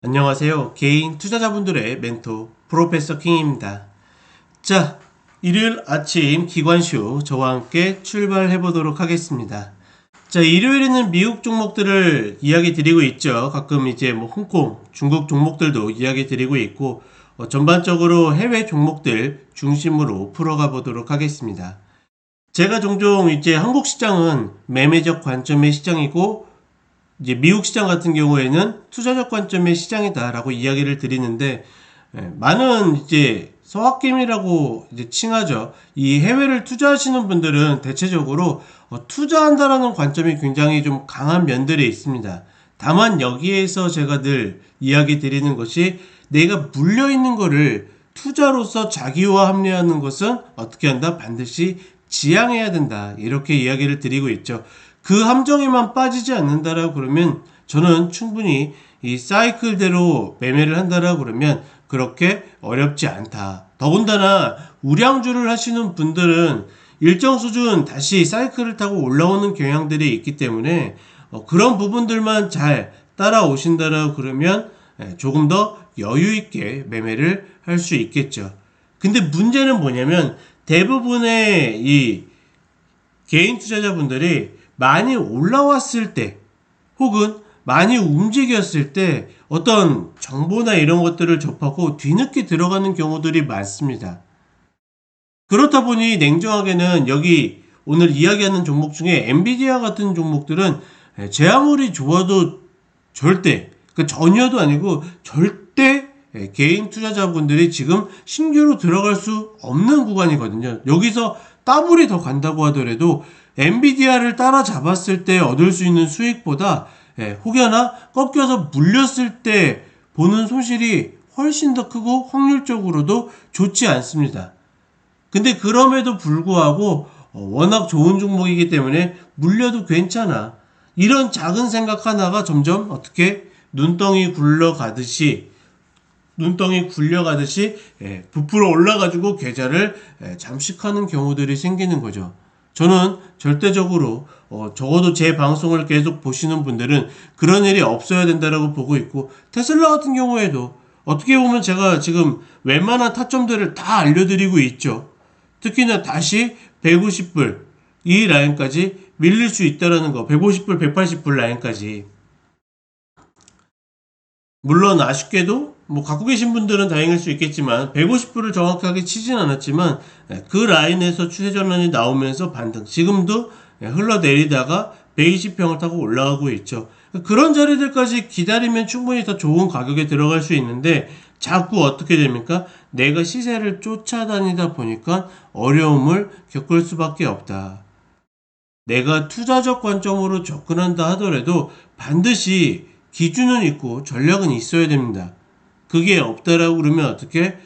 안녕하세요. 개인 투자자분들의 멘토 프로페서 킹입니다. 자, 일요일 아침 기관쇼 저와 함께 출발해 보도록 하겠습니다. 자, 일요일에는 미국 종목들을 이야기 드리고 있죠. 가끔 이제 홍콩, 중국 종목들도 이야기 드리고 있고 전반적으로 해외 종목들 중심으로 풀어가 보도록 하겠습니다. 제가 종종 이제 한국 시장은 매매적 관점의 시장이고 이제 미국 시장 같은 경우에는 투자적 관점의 시장이다라고 이야기를 드리는데 많은 이제 서학김이라고 이제 칭하죠. 이 해외를 투자하시는 분들은 대체적으로 투자한다라는 관점이 굉장히 좀 강한 면들이 있습니다. 다만 여기에서 제가 늘 이야기 드리는 것이 내가 물려 있는 거를 투자로서 자기화 합리화하는 것은 어떻게 한다? 반드시 지양해야 된다. 이렇게 이야기를 드리고 있죠. 그 함정에만 빠지지 않는다라고 그러면 저는 충분히 이 사이클대로 매매를 한다라고 그러면 그렇게 어렵지 않다. 더군다나 우량주를 하시는 분들은 일정 수준 다시 사이클을 타고 올라오는 경향들이 있기 때문에 그런 부분들만 잘 따라오신다라고 그러면 조금 더 여유 있게 매매를 할 수 있겠죠. 근데 문제는 뭐냐면 대부분의 이 개인 투자자분들이 많이 올라왔을 때 혹은 많이 움직였을 때 어떤 정보나 이런 것들을 접하고 뒤늦게 들어가는 경우들이 많습니다. 그렇다 보니 냉정하게는 여기 오늘 이야기하는 종목 중에 엔비디아 같은 종목들은 제 아무리 좋아도 절대 전혀도 아니고 절대 개인 투자자분들이 지금 신규로 들어갈 수 없는 구간이거든요. 여기서 더블이 더 간다고 하더라도 엔비디아를 따라잡았을 때 얻을 수 있는 수익보다 혹여나 꺾여서 물렸을 때 보는 손실이 훨씬 더 크고 확률적으로도 좋지 않습니다. 근데 그럼에도 불구하고 워낙 좋은 종목이기 때문에 물려도 괜찮아. 이런 작은 생각 하나가 점점 어떻게 눈덩이 굴려가듯이 부풀어 올라가지고 계좌를 잠식하는 경우들이 생기는 거죠. 저는 절대적으로 적어도 제 방송을 계속 보시는 분들은 그런 일이 없어야 된다라고 보고 있고, 테슬라 같은 경우에도 어떻게 보면 제가 지금 웬만한 타점들을 다 알려드리고 있죠. 특히나 다시 150불 이 라인까지 밀릴 수 있다라는 거, 150불, 180불 라인까지. 물론 아쉽게도 갖고 계신 분들은 다행일 수 있겠지만 150불을 정확하게 치진 않았지만 그 라인에서 추세 전환이 나오면서 반등, 지금도 흘러내리다가 120평을 타고 올라가고 있죠. 그런 자리들까지 기다리면 충분히 더 좋은 가격에 들어갈 수 있는데 자꾸 어떻게 됩니까? 내가 시세를 쫓아다니다 보니까 어려움을 겪을 수밖에 없다. 내가 투자적 관점으로 접근한다 하더라도 반드시 기준은 있고 전략은 있어야 됩니다. 그게 없다라고 그러면 어떻게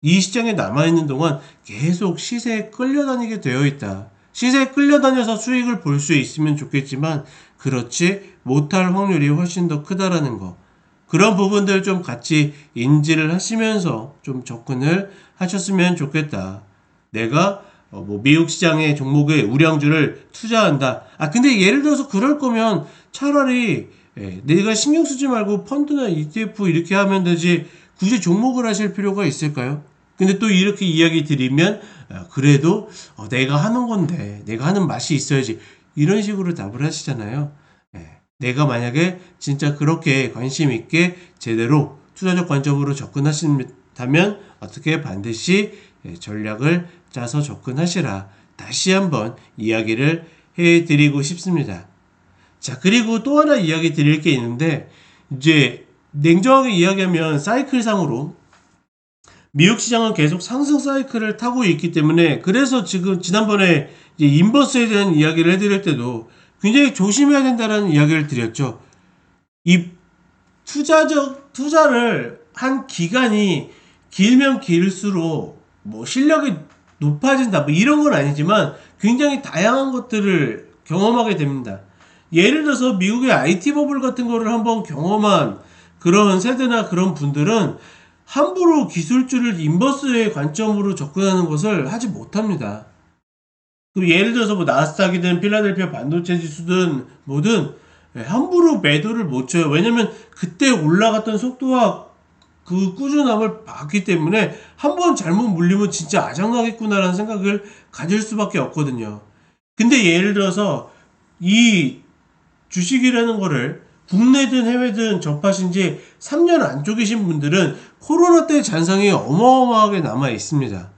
이 시장에 남아있는 동안 계속 시세에 끌려다니게 되어 있다. 시세에 끌려다녀서 수익을 볼 수 있으면 좋겠지만 그렇지 못할 확률이 훨씬 더 크다라는 거. 그런 부분들 좀 같이 인지를 하시면서 좀 접근을 하셨으면 좋겠다. 내가 미국 시장의 종목의 우량주를 투자한다. 근데 예를 들어서 그럴 거면 차라리 내가 신경 쓰지 말고 펀드나 ETF 이렇게 하면 되지 굳이 종목을 하실 필요가 있을까요? 근데 또 이렇게 이야기 드리면 그래도 내가 하는 건데 내가 하는 맛이 있어야지 이런 식으로 답을 하시잖아요. 내가 만약에 진짜 그렇게 관심 있게 제대로 투자적 관점으로 접근하신다면 어떻게 반드시 전략을 짜서 접근하시라. 다시 한번 이야기를 해드리고 싶습니다. 자, 그리고 또 하나 이야기 드릴 게 있는데, 이제 냉정하게 이야기하면 사이클상으로 미국 시장은 계속 상승 사이클을 타고 있기 때문에, 그래서 지금 지난번에 이제 인버스에 대한 이야기를 해드릴 때도 굉장히 조심해야 된다는 이야기를 드렸죠. 이 투자를 한 기간이 길면 길수록 실력이 높아진다 이런 건 아니지만 굉장히 다양한 것들을 경험하게 됩니다. 예를 들어서 미국의 IT 버블 같은 거를 한번 경험한 그런 세대나 그런 분들은 함부로 기술주를 인버스의 관점으로 접근하는 것을 하지 못합니다. 그리고 예를 들어서 나스닥이든 필라델피아 반도체 지수든 뭐든 함부로 매도를 못 쳐요. 왜냐면 그때 올라갔던 속도와 그 꾸준함을 봤기 때문에 한번 잘못 물리면 진짜 아장나겠구나라는 생각을 가질 수밖에 없거든요. 근데 예를 들어서 이 주식이라는 거를 국내든 해외든 접하신 지 3년 안쪽이신 분들은 코로나 때 잔상이 어마어마하게 남아 있습니다.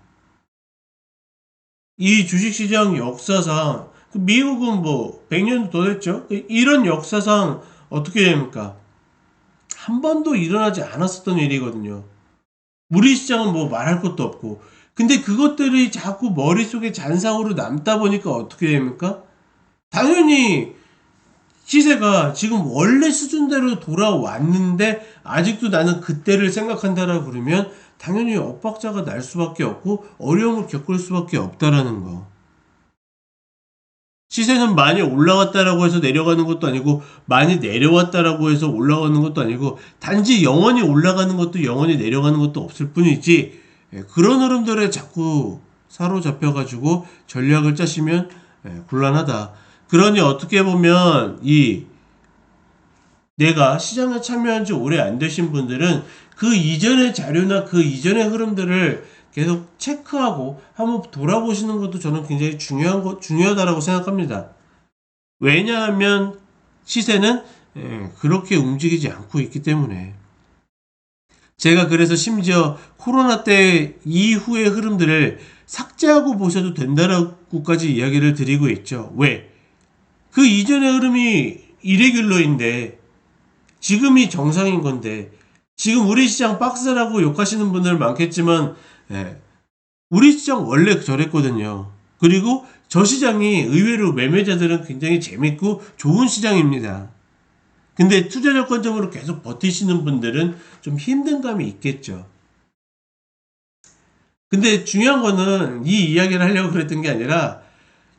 이 주식시장 역사상 미국은 뭐 100년도 더 됐죠. 이런 역사상 어떻게 됩니까? 한 번도 일어나지 않았었던 일이거든요. 우리 시장은 뭐 말할 것도 없고. 근데 그것들이 자꾸 머릿속에 잔상으로 남다 보니까 어떻게 됩니까? 당연히 시세가 지금 원래 수준대로 돌아왔는데 아직도 나는 그때를 생각한다라고 그러면 당연히 엇박자가 날 수밖에 없고 어려움을 겪을 수밖에 없다라는 거. 시세는 많이 올라갔다라고 해서 내려가는 것도 아니고 많이 내려왔다라고 해서 올라가는 것도 아니고 단지 영원히 올라가는 것도 영원히 내려가는 것도 없을 뿐이지, 그런 흐름들에 자꾸 사로잡혀가지고 전략을 짜시면 곤란하다. 그러니 어떻게 보면 이 내가 시장에 참여한 지 오래 안 되신 분들은 그 이전의 자료나 그 이전의 흐름들을 계속 체크하고 한번 돌아보시는 것도 저는 굉장히 중요하다라고 생각합니다. 왜냐하면 시세는 그렇게 움직이지 않고 있기 때문에. 제가 그래서 심지어 코로나 때 이후의 흐름들을 삭제하고 보셔도 된다라고까지 이야기를 드리고 있죠. 왜? 그 이전의 흐름이 이레귤러인데 지금이 정상인 건데, 지금 우리 시장 박스라고 욕하시는 분들 많겠지만 우리 시장 원래 저랬거든요. 그리고 저 시장이 의외로 매매자들은 굉장히 재밌고 좋은 시장입니다. 근데 투자적 관점으로 계속 버티시는 분들은 좀 힘든 감이 있겠죠. 근데 중요한 거는 이 이야기를 하려고 그랬던 게 아니라,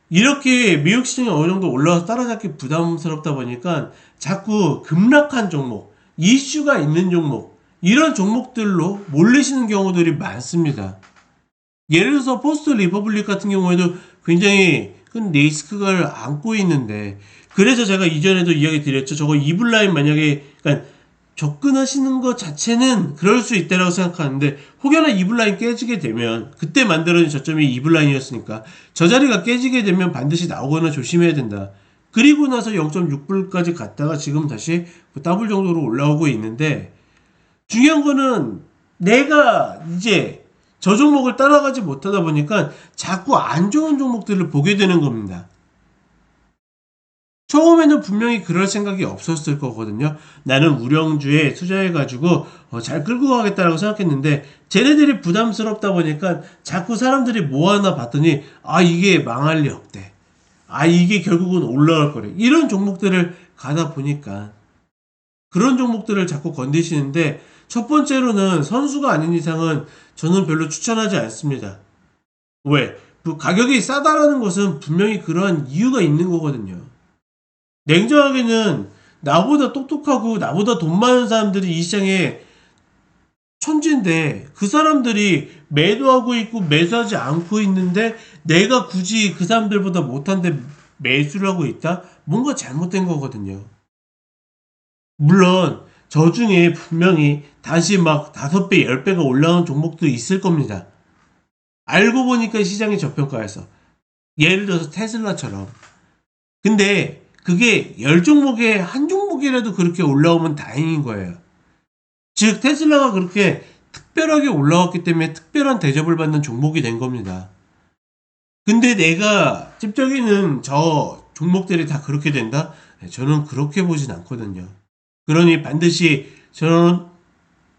이렇게 미국 시장이 어느 정도 올라와서 따라잡기 부담스럽다 보니까 자꾸 급락한 종목, 이슈가 있는 종목, 이런 종목들로 몰리시는 경우들이 많습니다. 예를 들어서 포스트 리퍼블릭 같은 경우에도 굉장히 큰 리스크를 안고 있는데, 그래서 제가 이전에도 이야기 드렸죠. 저거 이블라인 만약에, 그러니까 접근하시는 것 자체는 그럴 수 있다라고 생각하는데, 혹여나 이블라인 깨지게 되면, 그때 만들어진 저점이 이블라인이었으니까 저 자리가 깨지게 되면 반드시 나오거나 조심해야 된다. 그리고 나서 0.6불까지 갔다가 지금 다시 더블 정도로 올라오고 있는데, 중요한 거는 내가 이제 저 종목을 따라가지 못하다 보니까 자꾸 안 좋은 종목들을 보게 되는 겁니다. 처음에는 분명히 그럴 생각이 없었을 거거든요. 나는 우량주에 투자해가지고 잘 끌고 가겠다라고 생각했는데, 쟤네들이 부담스럽다 보니까 자꾸 사람들이 뭐 하나 봤더니 이게 망할 리 없대. 이게 결국은 올라갈 거래. 이런 종목들을 가다 보니까 그런 종목들을 자꾸 건드시는데, 첫 번째로는 선수가 아닌 이상은 저는 별로 추천하지 않습니다. 왜? 그 가격이 싸다라는 것은 분명히 그러한 이유가 있는 거거든요. 냉정하게는 나보다 똑똑하고 나보다 돈 많은 사람들이 이 시장에 천지인데, 그 사람들이 매도하고 있고 매수하지 않고 있는데 내가 굳이 그 사람들보다 못한데 매수를 하고 있다? 뭔가 잘못된 거거든요. 물론 저 중에 분명히 다시 막 5배, 10배가 올라온 종목도 있을 겁니다. 알고 보니까 시장이 저평가해서. 예를 들어서 테슬라처럼. 근데 그게 10종목에 한 종목이라도 그렇게 올라오면 다행인 거예요. 즉 테슬라가 그렇게 특별하게 올라왔기 때문에 특별한 대접을 받는 종목이 된 겁니다. 근데 내가 찝쩍이는 저 종목들이 다 그렇게 된다? 저는 그렇게 보진 않거든요. 그러니 반드시 저는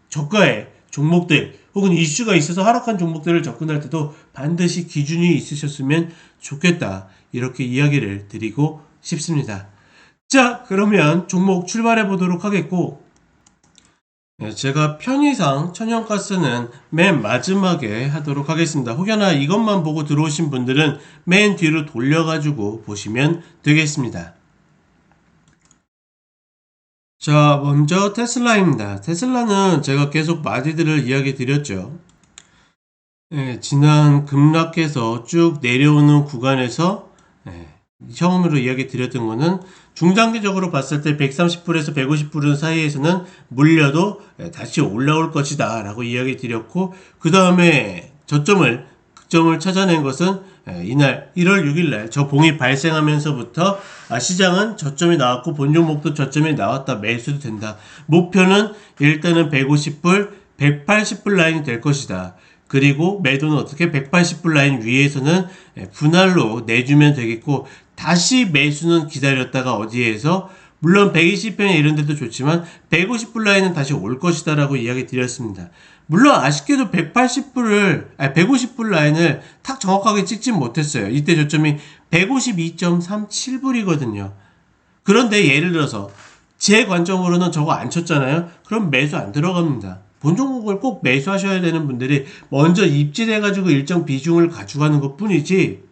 저가의 종목들 혹은 이슈가 있어서 하락한 종목들을 접근할 때도 반드시 기준이 있으셨으면 좋겠다, 이렇게 이야기를 드리고 싶습니다. 자, 그러면 종목 출발해 보도록 하겠고, 제가 편의상 천연가스는 맨 마지막에 하도록 하겠습니다. 혹여나 이것만 보고 들어오신 분들은 맨 뒤로 돌려가지고 보시면 되겠습니다. 자, 먼저 테슬라입니다. 테슬라는 제가 계속 마디들을 이야기 드렸죠. 지난 급락해서 쭉 내려오는 구간에서 처음으로 이야기 드렸던 거는 중장기적으로 봤을 때 130불에서 150불 사이에서는 물려도 다시 올라올 것이다 라고 이야기 드렸고, 그 다음에 극점을 찾아낸 것은 이날 1월 6일날 저 봉이 발생하면서부터 시장은 저점이 나왔고 본 종목도 저점이 나왔다, 매수도 된다, 목표는 일단은 150불 180불 라인이 될 것이다, 그리고 매도는 어떻게 180불 라인 위에서는 분할로 내주면 되겠고, 다시 매수는 기다렸다가 어디에서 물론 120평에 이런 데도 좋지만 150불 라인은 다시 올 것이다 라고 이야기 드렸습니다. 물론 아쉽게도 150불 라인을 탁 정확하게 찍지 못했어요. 이때 저점이 152.37불이거든요. 그런데 예를 들어서 제 관점으로는 저거 안 쳤잖아요. 그럼 매수 안 들어갑니다. 본 종목을 꼭 매수하셔야 되는 분들이 먼저 입질해가지고 일정 비중을 가져가는 것 뿐이지,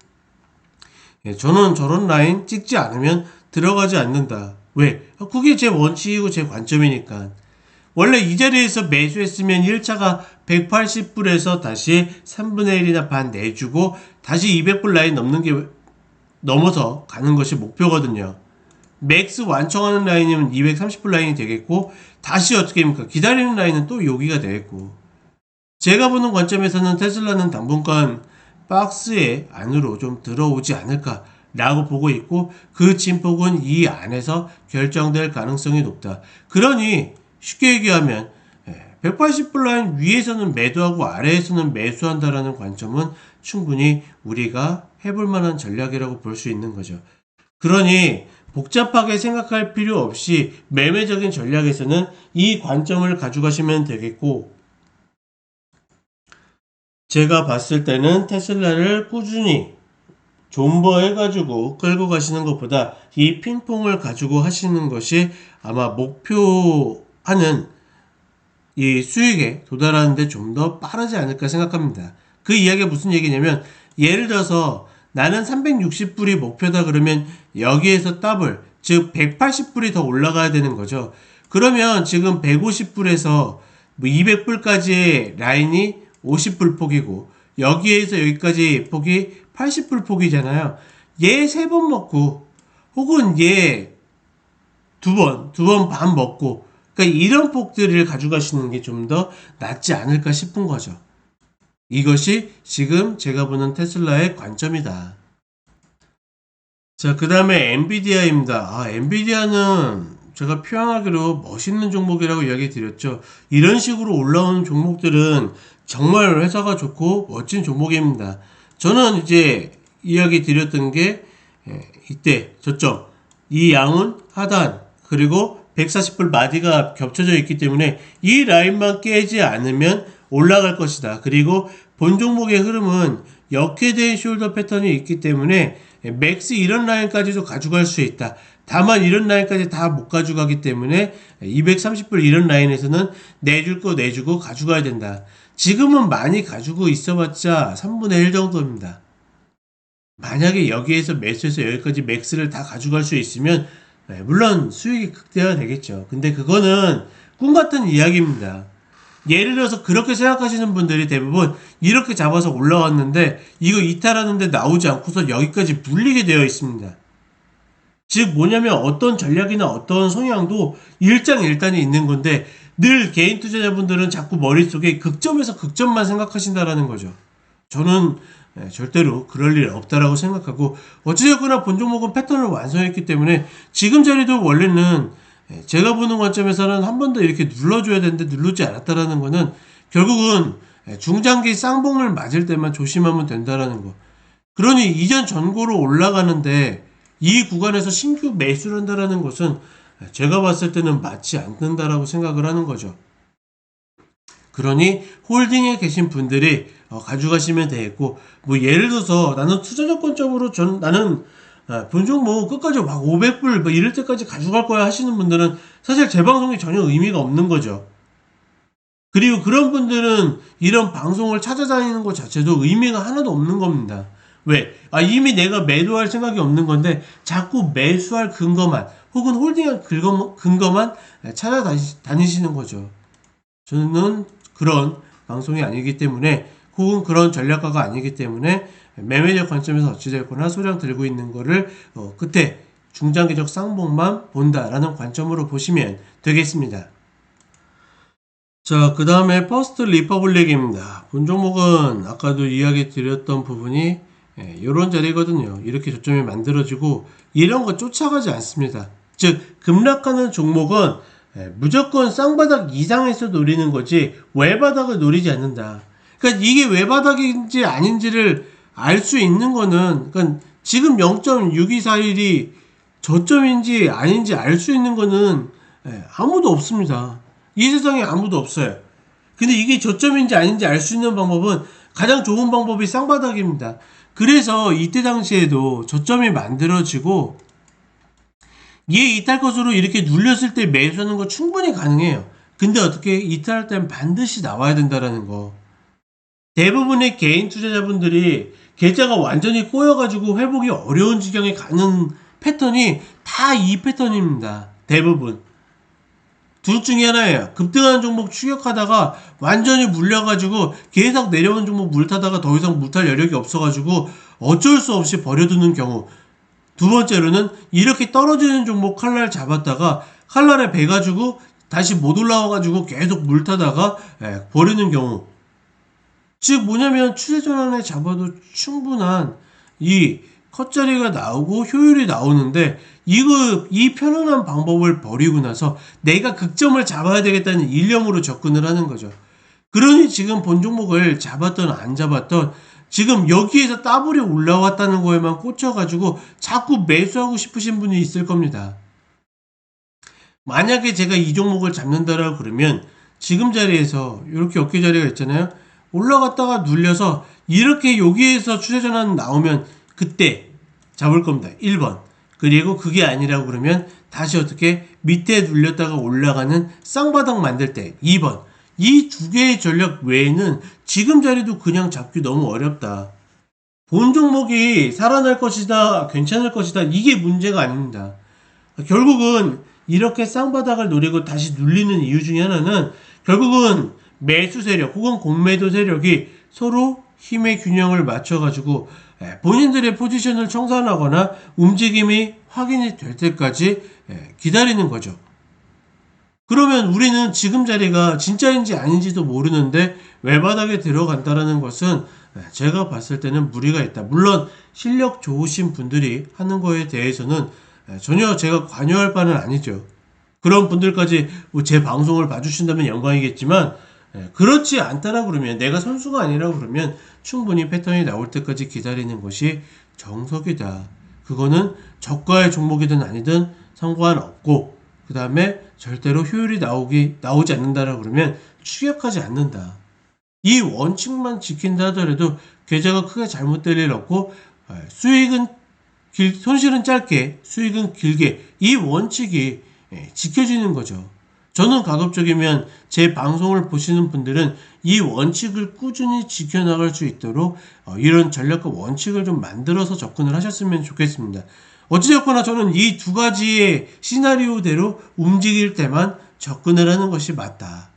저는 저런 라인 찍지 않으면 들어가지 않는다. 왜? 그게 제 원칙이고 제 관점이니까. 원래 이 자리에서 매수했으면 1차가 180불에서 다시 3분의 1이나 반 내주고 다시 200불 라인 넘어서 가는 것이 목표거든요. 맥스 완청하는 라인이면 230불 라인이 되겠고, 다시 어떻게 합니까? 기다리는 라인은 또 여기가 되겠고, 제가 보는 관점에서는 테슬라는 당분간 박스의 안으로 좀 들어오지 않을까 라고 보고 있고, 그 진폭은 이 안에서 결정될 가능성이 높다. 그러니 쉽게 얘기하면 180불 라인 위에서는 매도하고 아래에서는 매수한다라는 관점은 충분히 우리가 해볼 만한 전략이라고 볼 수 있는 거죠. 그러니 복잡하게 생각할 필요 없이 매매적인 전략에서는 이 관점을 가져가시면 되겠고, 제가 봤을 때는 테슬라를 꾸준히 존버해가지고 끌고 가시는 것보다 이 핑퐁을 가지고 하시는 것이 아마 목표하는 이 수익에 도달하는데 좀 더 빠르지 않을까 생각합니다. 그 이야기가 무슨 얘기냐면, 예를 들어서 나는 360불이 목표다 그러면 여기에서 더블, 즉 180불이 더 올라가야 되는 거죠. 그러면 지금 150불에서 200불까지의 라인이 50불 폭이고, 여기에서 여기까지 폭이 80불 폭이잖아요. 얘 3번 먹고, 혹은 얘 두 번 반 먹고, 그러니까 이런 폭들을 가져가시는 게 좀 더 낫지 않을까 싶은 거죠. 이것이 지금 제가 보는 테슬라의 관점이다. 자, 그 다음에 엔비디아입니다. 엔비디아는 제가 표현하기로 멋있는 종목이라고 이야기 드렸죠. 이런 식으로 올라오는 종목들은 정말 회사가 좋고 멋진 종목입니다. 저는 이제 이야기 드렸던 게 이때 저점, 이 양은 하단, 그리고 140불 마디가 겹쳐져 있기 때문에 이 라인만 깨지 않으면 올라갈 것이다. 그리고 본 종목의 흐름은 역회된 숄더 패턴이 있기 때문에 맥스 이런 라인까지도 가져갈 수 있다. 다만 이런 라인까지 다 못 가져가기 때문에 230불 이런 라인에서는 내줄 거 내주고 가져가야 된다. 지금은 많이 가지고 있어봤자 3분의 1 정도입니다. 만약에 여기에서 매수해서 여기까지 맥스를 다 가져갈 수 있으면 물론 수익이 극대화 되겠죠. 근데 그거는 꿈같은 이야기입니다. 예를 들어서 그렇게 생각하시는 분들이 대부분 이렇게 잡아서 올라왔는데 이거 이탈하는데 나오지 않고서 여기까지 물리게 되어 있습니다. 즉 뭐냐면 어떤 전략이나 어떤 성향도 일장일단이 있는 건데, 늘 개인 투자자분들은 자꾸 머릿속에 극점에서 극점만 생각하신다라는 거죠. 저는 절대로 그럴 일 없다라고 생각하고, 어찌됐거나 본 종목은 패턴을 완성했기 때문에 지금 자리도 원래는 제가 보는 관점에서는 한 번 더 이렇게 눌러줘야 되는데 누르지 않았다라는 거는 결국은 중장기 쌍봉을 맞을 때만 조심하면 된다라는 거. 그러니 이전 전고로 올라가는데 이 구간에서 신규 매수를 한다라는 것은 제가 봤을 때는 맞지 않는다라고 생각을 하는 거죠. 그러니 홀딩에 계신 분들이 가져가시면 되겠고, 뭐 예를 들어서 나는 투자 조건적으로 나는 본 종목 끝까지 막 500불 뭐 이럴 때까지 가져갈 거야 하시는 분들은 사실 제 방송이 전혀 의미가 없는 거죠. 그리고 그런 분들은 이런 방송을 찾아다니는 것 자체도 의미가 하나도 없는 겁니다. 왜? 이미 내가 매도할 생각이 없는 건데 자꾸 매수할 근거만 혹은 홀딩할 근거만 찾아다니시는 거죠. 저는 그런 방송이 아니기 때문에 혹은 그런 전략가가 아니기 때문에 매매적 관점에서 어찌됐거나 소량 들고 있는 거를 그때 중장기적 쌍봉만 본다라는 관점으로 보시면 되겠습니다. 자, 그 다음에 퍼스트 리퍼블릭입니다. 본 종목은 아까도 이야기 드렸던 부분이 이런 자리거든요. 이렇게 저점이 만들어지고 이런 거 쫓아가지 않습니다. 즉 급락하는 종목은 무조건 쌍바닥 이상에서 노리는 거지 외바닥을 노리지 않는다. 그러니까 이게 외바닥인지 아닌지를 알 수 있는 거는 그러니까 지금 0.6241이 저점인지 아닌지 알 수 있는 거는 아무도 없습니다. 이 세상에 아무도 없어요. 근데 이게 저점인지 아닌지 알 수 있는 방법은 가장 좋은 방법이 쌍바닥입니다. 그래서 이때 당시에도 저점이 만들어지고 얘 이탈 것으로 이렇게 눌렸을 때 매수하는 거 충분히 가능해요. 근데 어떻게 이탈할 때는 반드시 나와야 된다라는 거. 대부분의 개인 투자자분들이 계좌가 완전히 꼬여가지고 회복이 어려운 지경에 가는 패턴이 다 이 패턴입니다. 대부분. 둘 중에 하나예요. 급등하는 종목 추격하다가 완전히 물려가지고 계속 내려오는 종목 물타다가 더 이상 물탈 여력이 없어가지고 어쩔 수 없이 버려두는 경우. 두 번째로는 이렇게 떨어지는 종목 칼날 잡았다가 칼날에 베가지고 다시 못 올라와가지고 계속 물타다가 버리는 경우. 즉 뭐냐면 추세전환에 잡아도 충분한 이 컷자리가 나오고 효율이 나오는데 이 편안한 방법을 버리고 나서 내가 극점을 잡아야 되겠다는 일념으로 접근을 하는 거죠. 그러니 지금 본 종목을 잡았던 안 잡았던 지금 여기에서 따블이 올라왔다는 거에만 꽂혀가지고 자꾸 매수하고 싶으신 분이 있을 겁니다. 만약에 제가 이 종목을 잡는다라고 그러면 지금 자리에서 이렇게 어깨 자리가 있잖아요. 올라갔다가 눌려서 이렇게 여기에서 추세전환 나오면 그때 잡을 겁니다. 1번. 그리고 그게 아니라고 그러면 다시 어떻게 밑에 눌렸다가 올라가는 쌍바닥 만들 때 2번. 이 두 개의 전략 외에는 지금 자리도 그냥 잡기 너무 어렵다. 본 종목이 살아날 것이다, 괜찮을 것이다, 이게 문제가 아닙니다. 결국은 이렇게 쌍바닥을 노리고 다시 눌리는 이유 중에 하나는 결국은 매수 세력 혹은 공매도 세력이 서로 힘의 균형을 맞춰가지고 본인들의 포지션을 청산하거나 움직임이 확인이 될 때까지 기다리는 거죠. 그러면 우리는 지금 자리가 진짜인지 아닌지도 모르는데 외바닥에 들어간다라는 것은 제가 봤을 때는 무리가 있다. 물론 실력 좋으신 분들이 하는 거에 대해서는 전혀 제가 관여할 바는 아니죠. 그런 분들까지 제 방송을 봐주신다면 영광이겠지만 그렇지 않다라 그러면 내가 선수가 아니라 그러면 충분히 패턴이 나올 때까지 기다리는 것이 정석이다. 그거는 저가의 종목이든 아니든 상관없고 그 다음에 절대로 효율이 나오지 않는다라 그러면 추격하지 않는다. 이 원칙만 지킨다 하더라도 계좌가 크게 잘못될 일 없고 수익은 손실은 짧게 수익은 길게 이 원칙이 지켜지는 거죠. 저는 가급적이면 제 방송을 보시는 분들은 이 원칙을 꾸준히 지켜나갈 수 있도록 이런 전략과 원칙을 좀 만들어서 접근을 하셨으면 좋겠습니다. 어찌됐거나 저는 이 두 가지의 시나리오대로 움직일 때만 접근을 하는 것이 맞다.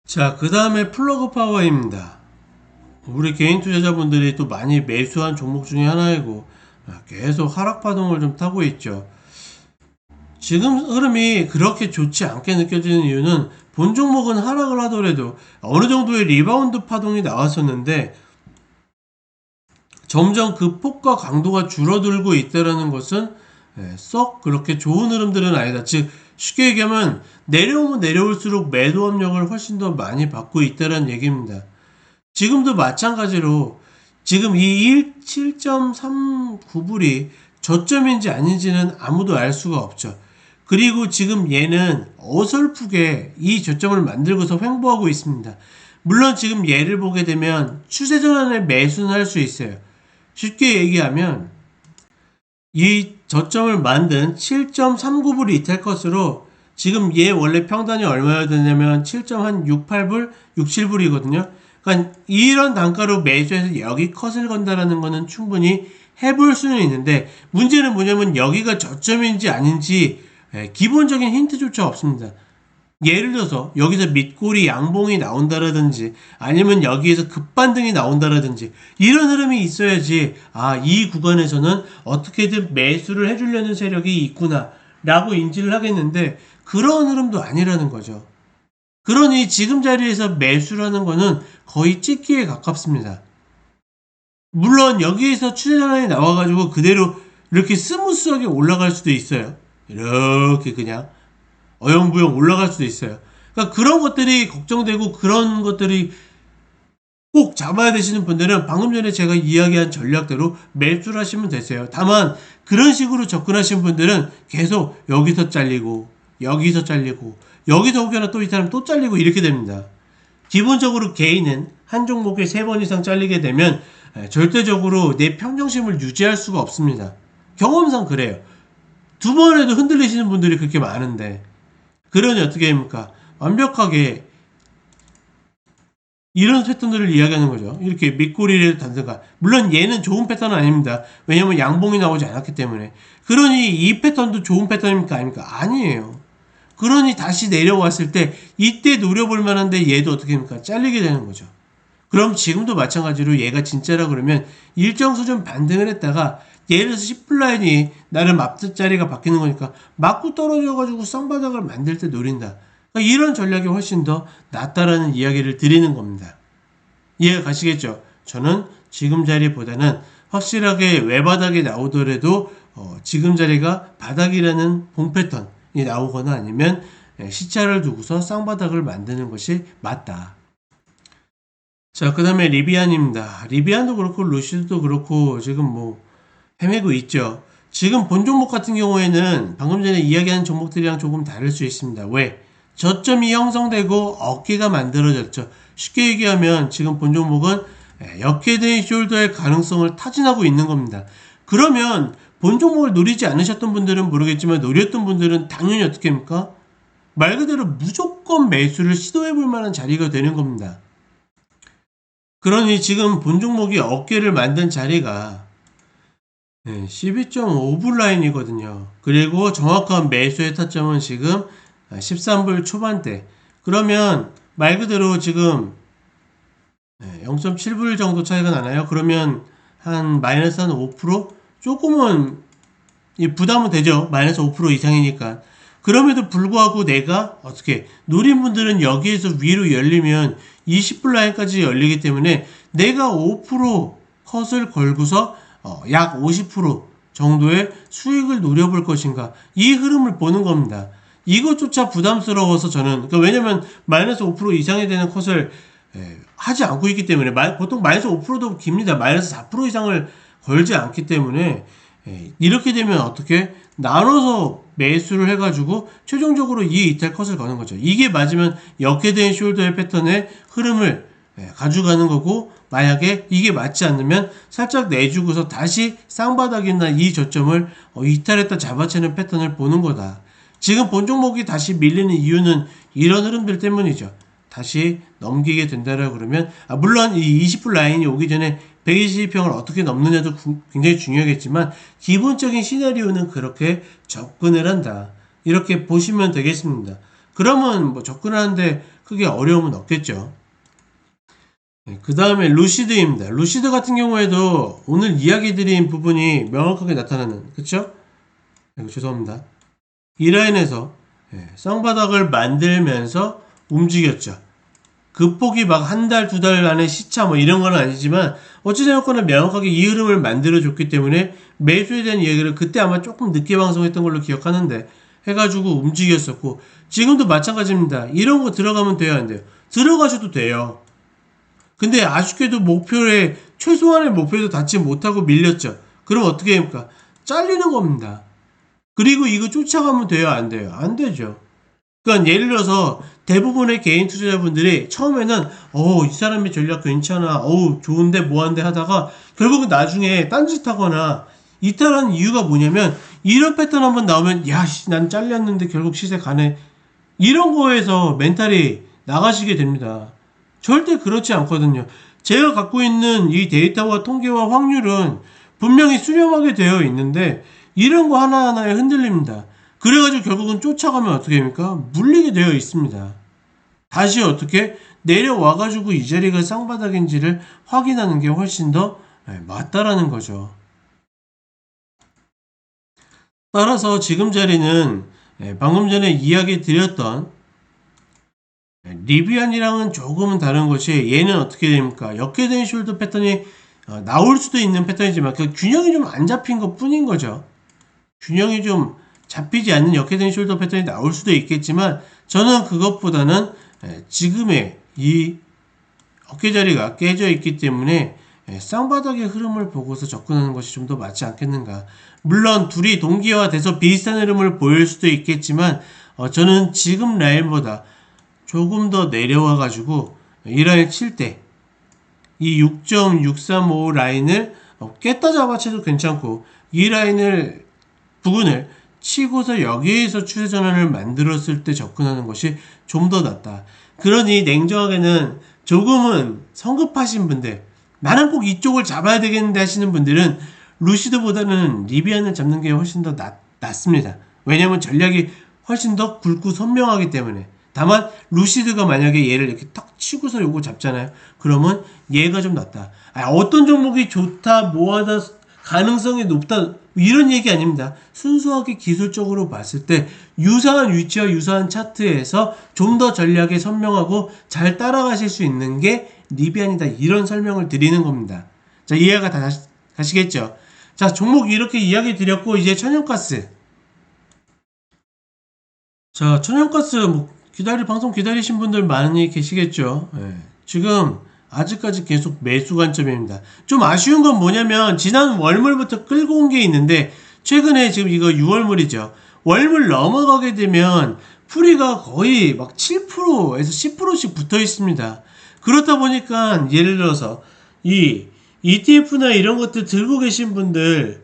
자, 그 다음에 플러그 파워입니다. 우리 개인 투자자분들이 또 많이 매수한 종목 중에 하나이고 계속 하락 파동을 좀 타고 있죠. 지금 흐름이 그렇게 좋지 않게 느껴지는 이유는 본 종목은 하락을 하더라도 어느 정도의 리바운드 파동이 나왔었는데 점점 그 폭과 강도가 줄어들고 있다는 것은 썩 그렇게 좋은 흐름들은 아니다. 즉 쉽게 얘기하면 내려오면 내려올수록 매도 압력을 훨씬 더 많이 받고 있다는 얘기입니다. 지금도 마찬가지로 지금 이 7.39불이 저점인지 아닌지는 아무도 알 수가 없죠. 그리고 지금 얘는 어설프게 이 저점을 만들고서 횡보하고 있습니다. 물론 지금 얘를 보게 되면 추세전환에 매수는 할 수 있어요. 쉽게 얘기하면 이 저점을 만든 7.39불이 이탈 컷으로 지금 얘 원래 평단이 얼마였냐면 7.68불, 67불이거든요. 그러니까 이런 단가로 매수해서 여기 컷을 건다라는 거는 충분히 해볼 수는 있는데 문제는 뭐냐면 여기가 저점인지 아닌지 기본적인 힌트조차 없습니다. 예를 들어서 여기서 밑골이 양봉이 나온다라든지 아니면 여기에서 급반등이 나온다라든지 이런 흐름이 있어야지 이 구간에서는 어떻게든 매수를 해주려는 세력이 있구나 라고 인지를 하겠는데 그런 흐름도 아니라는 거죠. 그러니 지금 자리에서 매수라는 거는 거의 찍기에 가깝습니다. 물론 여기에서 추세 전환이 나와가지고 그대로 이렇게 스무스하게 올라갈 수도 있어요. 이렇게 그냥 어영부영 올라갈 수도 있어요. 그러니까 그런 것들이 걱정되고 그런 것들이 꼭 잡아야 되시는 분들은 방금 전에 제가 이야기한 전략대로 매수를 하시면 되세요. 다만 그런 식으로 접근하신 분들은 계속 여기서 잘리고 여기서 잘리고 여기서 혹여나 또 이 사람 또 잘리고 이렇게 됩니다. 기본적으로 개인은 한 종목에 3번 이상 잘리게 되면 절대적으로 내 평정심을 유지할 수가 없습니다. 경험상 그래요. 2번에도 흔들리시는 분들이 그렇게 많은데 그러니 어떻게 됩니까? 완벽하게 이런 패턴들을 이야기하는 거죠. 이렇게 밑꼬리를 단든가. 물론 얘는 좋은 패턴은 아닙니다. 왜냐면 양봉이 나오지 않았기 때문에. 그러니 이 패턴도 좋은 패턴입니까? 아닙니까? 아니에요. 그러니 다시 내려왔을 때 이때 노려볼 만한데 얘도 어떻게 됩니까? 잘리게 되는 거죠. 그럼 지금도 마찬가지로 얘가 진짜라 그러면 일정 수준 반등을 했다가 예를 들어서 10분 라인이 나름 앞자리가 바뀌는 거니까 맞고 떨어져가지고 쌍바닥을 만들 때 노린다. 그러니까 이런 전략이 훨씬 더 낫다라는 이야기를 드리는 겁니다. 이해가 가시겠죠? 저는 지금 자리보다는 확실하게 외바닥이 나오더라도 지금 자리가 바닥이라는 본 패턴이 나오거나 아니면 시차를 두고서 쌍바닥을 만드는 것이 맞다. 자, 그 다음에 리비안입니다. 리비안도 그렇고 루시드도 그렇고 지금 헤매고 있죠. 지금 본 종목 같은 경우에는 방금 전에 이야기한 종목들이랑 조금 다를 수 있습니다. 왜? 저점이 형성되고 어깨가 만들어졌죠. 쉽게 얘기하면 지금 본 종목은 역회된 숄더의 가능성을 타진하고 있는 겁니다. 그러면 본 종목을 노리지 않으셨던 분들은 모르겠지만 노렸던 분들은 당연히 어떻게 합니까? 말 그대로 무조건 매수를 시도해 볼 만한 자리가 되는 겁니다. 그러니 지금 본 종목이 어깨를 만든 자리가 12.5불 라인이거든요. 그리고 정확한 매수의 타점은 지금 13불 초반대. 그러면 말 그대로 지금 0.7불 정도 차이가 나나요? 그러면 한 마이너스 한 5%? 조금은 부담은 되죠. 마이너스 5% 이상이니까. 그럼에도 불구하고 내가 어떻게 노린 분들은 여기에서 위로 열리면 20불 라인까지 열리기 때문에 내가 5% 컷을 걸고서 약 50% 정도의 수익을 노려볼 것인가 이 흐름을 보는 겁니다. 이것조차 부담스러워서 저는 왜냐면 마이너스 5% 이상이 되는 컷을 하지 않고 있기 때문에 보통 마이너스 5%도 깁니다. 마이너스 4% 이상을 걸지 않기 때문에 이렇게 되면 어떻게 나눠서 매수를 해가지고 최종적으로 이 이탈 컷을 거는 거죠. 이게 맞으면 역회된 숄더의 패턴의 흐름을 가져가는 거고 만약에 이게 맞지 않으면 살짝 내주고서 다시 쌍바닥이나 이 저점을 이탈했다 잡아채는 패턴을 보는 거다. 지금 본 종목이 다시 밀리는 이유는 이런 흐름들 때문이죠. 다시 넘기게 된다라고 그러면 물론 이 20불 라인이 오기 전에 120평을 어떻게 넘느냐도 굉장히 중요하겠지만 기본적인 시나리오는 그렇게 접근을 한다. 이렇게 보시면 되겠습니다. 그러면 접근하는데 크게 어려움은 없겠죠. 그 다음에 루시드입니다. 루시드 같은 경우에도 오늘 이야기 드린 부분이 명확하게 나타나는, 그쵸? 죄송합니다. 이 라인에서 쌍바닥을 만들면서 움직였죠. 급폭이 막 한 달, 2달 안에 시차 이런 건 아니지만 어찌되었거나 명확하게 이 흐름을 만들어줬기 때문에 매수에 대한 이야기를 그때 아마 조금 늦게 방송했던 걸로 기억하는데 해가지고 움직였었고 지금도 마찬가지입니다. 이런 거 들어가면 돼요, 안 돼요? 들어가셔도 돼요. 근데 아쉽게도 목표에 최소한의 목표도 닿지 못하고 밀렸죠. 그럼 어떻게 합니까? 잘리는 겁니다. 그리고 이거 쫓아가면 돼요, 안 돼요? 안 되죠. 그러니까 예를 들어서 대부분의 개인 투자자분들이 처음에는 이 사람의 전략 괜찮아, 좋은데 뭐한데 하다가 결국은 나중에 딴짓하거나 이탈하는 이유가 뭐냐면 이런 패턴 한번 나오면 난 잘렸는데 결국 시세 가네, 이런 거에서 멘탈이 나가시게 됩니다. 절대 그렇지 않거든요. 제가 갖고 있는 이 데이터와 통계와 확률은 분명히 수렴하게 되어 있는데 이런 거 하나하나에 흔들립니다. 그래가지고 결국은 쫓아가면 어떻게 됩니까? 물리게 되어 있습니다. 다시 어떻게 내려와가지고 이 자리가 쌍바닥인지를 확인하는 게 훨씬 더 맞다라는 거죠. 따라서 지금 자리는 방금 전에 이야기 드렸던 리비안이랑은 조금은 다른 것이 얘는 어떻게 됩니까? 역회된 숄더 패턴이 나올 수도 있는 패턴이지만 그 균형이 좀 안 잡힌 것 뿐인 거죠. 균형이 좀 잡히지 않는 역회된 숄더 패턴이 나올 수도 있겠지만 저는 그것보다는 지금의 이 어깨자리가 깨져 있기 때문에 쌍바닥의 흐름을 보고서 접근하는 것이 좀 더 맞지 않겠는가. 물론 둘이 동기화돼서 비슷한 흐름을 보일 수도 있겠지만 저는 지금 라인보다 조금 더 내려와 가지고 이 라인 칠 때 이 6.635 라인을 깼다 잡아쳐도 괜찮고 이 라인을 부근을 치고서 여기에서 추세 전환을 만들었을 때 접근하는 것이 좀 더 낫다. 그러니 냉정하게는 조금은 성급하신 분들, 나는 꼭 이쪽을 잡아야 되겠는데 하시는 분들은 루시드보다는 리비안을 잡는 게 훨씬 더 낫습니다. 왜냐하면 전략이 훨씬 더 굵고 선명하기 때문에. 다만 루시드가 만약에 얘를 이렇게 탁 치고서 요거 잡잖아요. 그러면 얘가 좀 낫다. 어떤 종목이 좋다, 뭐하다, 가능성이 높다 이런 얘기 아닙니다. 순수하게 기술적으로 봤을 때 유사한 위치와 유사한 차트에서 좀 더 전략이 선명하고 잘 따라가실 수 있는 게 리비안이다. 이런 설명을 드리는 겁니다. 자, 이해가 다 가시겠죠? 자, 종목 이렇게 이야기 드렸고 이제 천연가스. 자, 천연가스 방송 기다리신 분들 많이 계시겠죠? 지금 아직까지 계속 매수 관점입니다. 좀 아쉬운 건 뭐냐면 지난 월물부터 끌고 온 게 있는데 최근에 지금 이거 6월물이죠. 월물 넘어가게 되면 풀이가 거의 막 7%에서 10%씩 붙어 있습니다. 그렇다 보니까 예를 들어서 이 ETF나 이런 것들 들고 계신 분들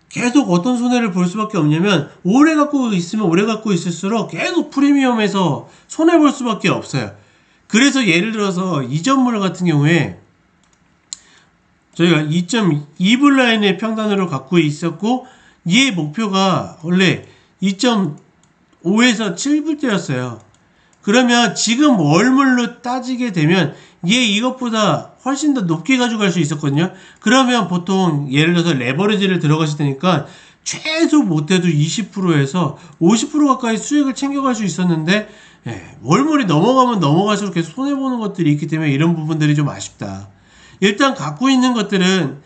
계속 어떤 손해를 볼 수밖에 없냐면 오래 갖고 있으면 오래 갖고 있을수록 계속 프리미엄에서 손해 볼 수밖에 없어요. 그래서 예를 들어서 이전물 같은 경우에 저희가 2.2불 라인의 평단으로 갖고 있었고 얘 목표가 원래 2.5에서 7불대였어요. 그러면 지금 월물로 따지게 되면 얘 이것보다 훨씬 더 높게 가져갈 수 있었거든요. 그러면 보통 예를 들어서 레버리지를 들어가실 테니까 최소 못해도 20%에서 50% 가까이 수익을 챙겨갈 수 있었는데 월물이 넘어가면 넘어갈수록 계속 손해보는 것들이 있기 때문에 이런 부분들이 좀 아쉽다. 일단 갖고 있는 것들은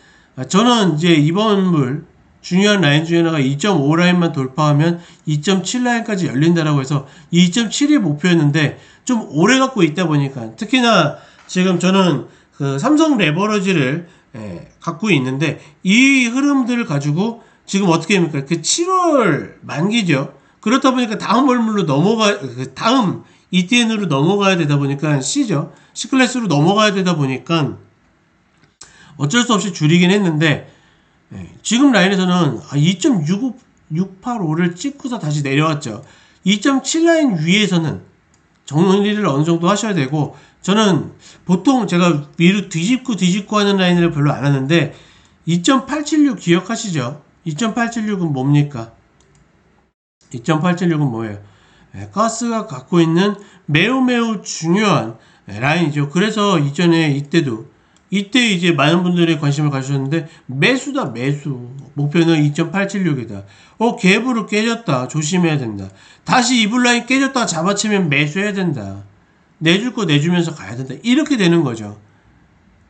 저는 이제 이번 물 중요한 라인 중에 하나가 2.5 라인만 돌파하면 2.7 라인까지 열린다라고 해서 2.7이 목표였는데 좀 오래 갖고 있다 보니까 특히나 지금 저는 그 삼성 레버러지를 갖고 있는데 이 흐름들을 가지고 지금 어떻게 합니까? 그 7월 만기죠. 그렇다 보니까 다음 월물로 다음 ETN으로 넘어가야 되다 보니까 C죠. C클래스로 넘어가야 되다 보니까 어쩔 수 없이 줄이긴 했는데 지금 라인에서는 2.685를 찍고서 다시 내려왔죠. 2.7 라인 위에서는 정리를 어느 정도 하셔야 되고 저는 보통 제가 위로 뒤집고 하는 라인을 별로 안 하는데 2.876 기억하시죠? 2.876은 뭡니까? 2.876은 뭐예요? 가스가 갖고 있는 매우 중요한 라인이죠. 그래서 이때 이제 많은 분들이 관심을 가지셨는데 매수다 매수 목표는 2.876이다. 갭으로 깨졌다 조심해야 된다. 다시 이불 라인 깨졌다 잡아치면 매수해야 된다. 내줄 거 내주면서 가야 된다. 이렇게 되는 거죠.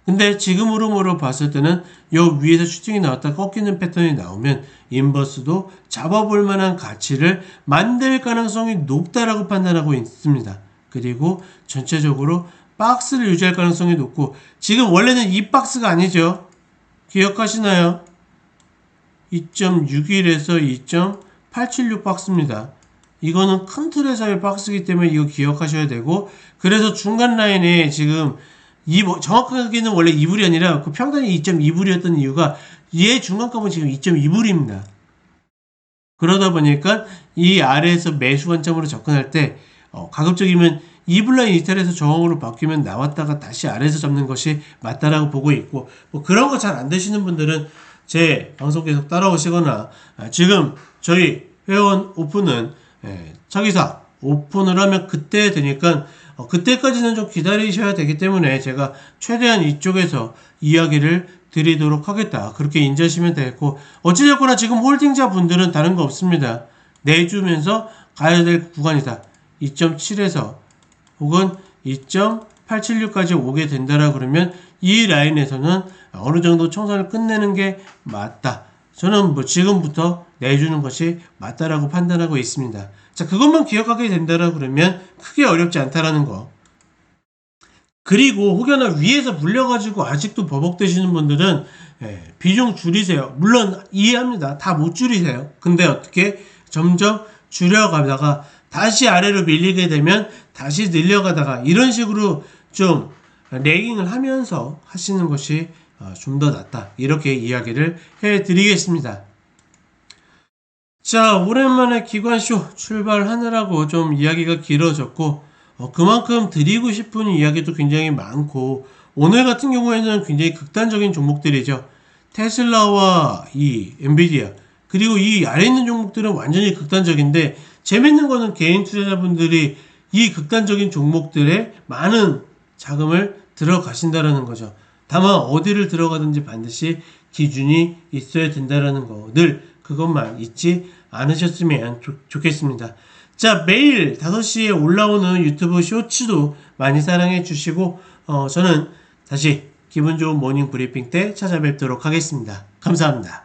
근데 지금 흐름으로 봤을 때는 요 위에서 슈팅이 나왔다 꺾이는 패턴이 나오면 인버스도 잡아볼 만한 가치를 만들 가능성이 높다라고 판단하고 있습니다. 그리고 전체적으로 박스를 유지할 가능성이 높고 지금 원래는 이 박스가 아니죠. 기억하시나요? 2.61에서 2.876 박스입니다. 이거는 큰 틀에서의 박스이기 때문에 이거 기억하셔야 되고 그래서 중간 라인에 지금 정확하게는 원래 2불이 아니라 그 평단이 2.2불이었던 이유가 얘 중간값은 지금 2.2불입니다. 그러다 보니까 이 아래에서 매수 관점으로 접근할 때 가급적이면 2불 라인 이탈해서 저항으로 바뀌면 나왔다가 다시 아래에서 잡는 것이 맞다라고 보고 있고 그런 거 잘 안 되시는 분들은 제 방송 계속 따라오시거나 지금 저희 회원 오픈은 자기사 오픈을 하면 그때 되니까 그때까지는 좀 기다리셔야 되기 때문에 제가 최대한 이쪽에서 이야기를 드리도록 하겠다. 그렇게 인지하시면 되겠고, 어찌됐거나 지금 홀딩자 분들은 다른 거 없습니다. 내주면서 가야 될 구간이다. 2.7에서 혹은 2.876까지 오게 된다라 그러면 이 라인에서는 어느 정도 청산을 끝내는 게 맞다. 저는 뭐 지금부터 내주는 것이 맞다라고 판단하고 있습니다. 자, 그것만 기억하게 된다라 그러면 크게 어렵지 않다라는 거. 그리고 혹여나 위에서 물려가지고 아직도 버벅대시는 분들은 비중 줄이세요. 물론 이해합니다. 다 못 줄이세요. 근데 어떻게 점점 줄여가다가 다시 아래로 밀리게 되면 다시 늘려가다가 이런 식으로 좀 레깅을 하면서 하시는 것이 좀 더 낫다. 이렇게 이야기를 해드리겠습니다. 자, 오랜만에 기관쇼 출발하느라고 좀 이야기가 길어졌고 그만큼 드리고 싶은 이야기도 굉장히 많고, 오늘 같은 경우에는 굉장히 극단적인 종목들이죠. 테슬라와 이 엔비디아, 그리고 이 아래 있는 종목들은 완전히 극단적인데, 재밌는 거는 개인 투자자분들이 이 극단적인 종목들에 많은 자금을 들어가신다라는 거죠. 다만 어디를 들어가든지 반드시 기준이 있어야 된다라는 거, 늘 그것만 잊지 않으셨으면 좋겠습니다. 자, 매일 5시에 올라오는 유튜브 쇼츠도 많이 사랑해 주시고 저는 다시 기분 좋은 모닝 브리핑 때 찾아뵙도록 하겠습니다. 감사합니다.